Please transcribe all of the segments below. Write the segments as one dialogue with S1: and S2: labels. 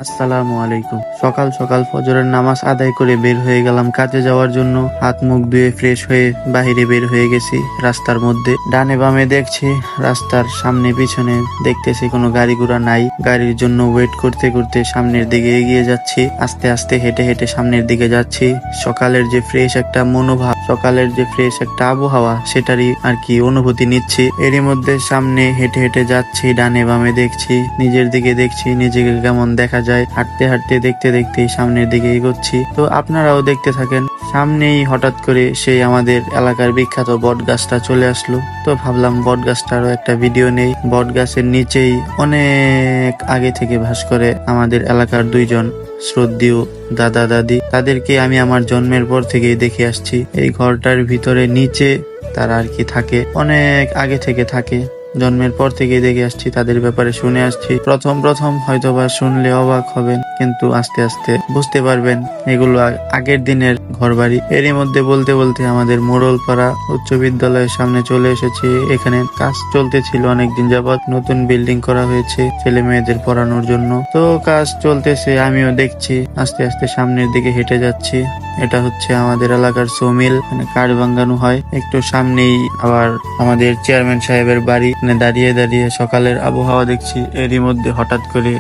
S1: আসসালামু আলাইকুম। সকাল সকাল ফজরের নামাজ আদায় করে বের হয়ে গেলাম কাজে যাওয়ার জন্য। হাত মুখ ধুয়ে ফ্রেশ হয়ে বাহিরে বের হয়ে গেছি। রাস্তার মধ্যে ডানে বামে দেখছি, রাস্তার সামনে পিছনে দেখতেছি কোনো গাড়ি ঘোড়া নাই। গাড়ির জন্য ওয়েট করতে করতে সামনের দিকে এগিয়ে যাচ্ছি। আস্তে আস্তে হেঁটে হেঁটে সামনের দিকে যাচ্ছি। সকালের যে ফ্রেশ একটা মনোভাব, সকালের যে ফ্রেশ একটা আবহাওয়া, সেটারই আর কি অনুভূতি নিচ্ছি। এরই মধ্যে সামনে হেঁটে হেঁটে যাচ্ছি, ডানে বামে দেখছি, নিজের দিকে দেখছি, নিজেকে কেমন দেখা যায়। হাঁটতে হাঁটতে দেখতে দেখতে সামনের দিকে এগোচ্ছি। তো আপনারাও দেখতে থাকেন। সামনেই হঠাৎ করে সেই আমাদের এলাকার বিখ্যাত বট গাছটা চলে আসলো। তো ভাবলাম বট গাছটারও একটা ভিডিও নেই। বট গাছের নিচেই অনেক আগে থেকে বাস করে আমাদের এলাকার দুইজন শ্রদ্ধেয় দাদা দাদি। তাদেরকে আমি আমার জন্মের পর থেকেই দেখে আসছি। এই ঘরটার ভিতরে নিচে তারা আর কি থাকে, অনেক আগে থেকে থাকে। জন্মের পর থেকে দেখে আসছি, তাদের ব্যাপারে শুনে আসছি। প্রথম প্রথম হয়তোবা শুনলে অবাক হবেন, কিন্তু আস্তে আস্তে বুঝতে পারবেন এগুলো আগের দিনের ঘরবাড়ি। এরই মধ্যে বলতে বলতে আমাদের মোড়লপাড়া উচ্চ বিদ্যালয়ের সামনে চলে এসেছি। এখানে কাজ চলতেছিল অনেকদিন যাবৎ, নতুন বিল্ডিং করা হয়েছে ছেলে মেয়েদের পড়ানোর জন্য। তো কাজ চলতেছে, আমিও দেখছি। আস্তে আস্তে সামনের দিকে হেঁটে যাচ্ছি। এটা হচ্ছে আমাদের এলাকার সোমিল, মানে কাঠ ভাঙানো হয়। একটু সামনেই আবার আমাদের চেয়ারম্যান সাহেবের বাড়ি। দাঁড়িয়ে দাঁড়িয়ে সকালের আবহাওয়া দেখছি। এরই মধ্যে হঠাৎ করে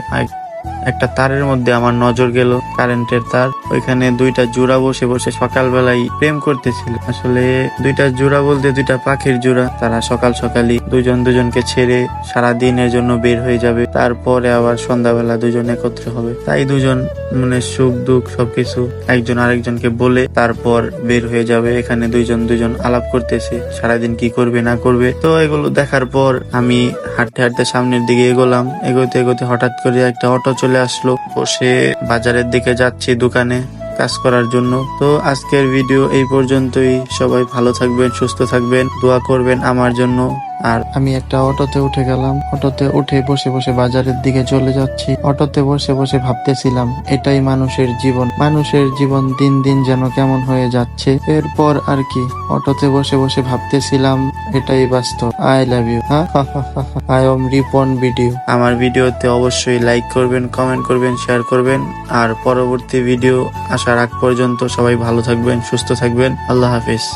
S1: একটা তারের মধ্যে আমার নজর গেল, কারেন্টের তার। ওইখানে দুইটা জোড়া বসে বসে সকালবেলায় প্রেম করতেছিল। আসলে দুইটা জোড়া বলতে দুইটা পাখির জোড়া। তারা সকাল সকালই দুজন দুজনকে ছেড়ে সারা দিনের জন্য বের হয়ে যাবে, তারপরে আবার সন্ধ্যাবেলা দুজন একত্র হবে। তাই দুজন মানে সুখ দুঃখ সবকিছু একজন আরেকজনকে বলে তারপর বের হয়ে যাবে। এখানে দুজন আলাপ করতেছে সারাদিন কি করবে না করবে। তো এগুলো দেখার পর আমি হাঁটতে হাঁটতে সামনের দিকে এগোলাম। এগোতে এগোতে হঠাৎ করে একটা অটো চলে আসলো। বসে বাজারের দিকে যাচ্ছি দোকানে কাজ করার জন্য। তো আজকের ভিডিও এই পর্যন্তই। সবাই ভালো থাকবেন, সুস্থ থাকবেন, দোয়া করবেন আমার জন্য। আর আমি একটা অটোতে উঠে গেলাম। অটোতে উঠে বসে বসে বাজারের দিকে চলে যাচ্ছি। অটোতে বসে বসে ভাবতেছিলাম এটাই মানুষের জীবন। মানুষের জীবন দিন দিন যেন কেমন হয়ে যাচ্ছে। এরপর আর কি অটোতে বসে বসে ভাবতেছিলাম এটাই বাস্তব। I love you. I am Ripon video. আমার ভিডিওতে অবশ্যই লাইক করবেন, কমেন্ট করবেন, শেয়ার করবেন। আর পরবর্তী ভিডিও আসার আগ পর্যন্ত সবাই ভালো থাকবেন, সুস্থ থাকবেন। আল্লাহ হাফিজ।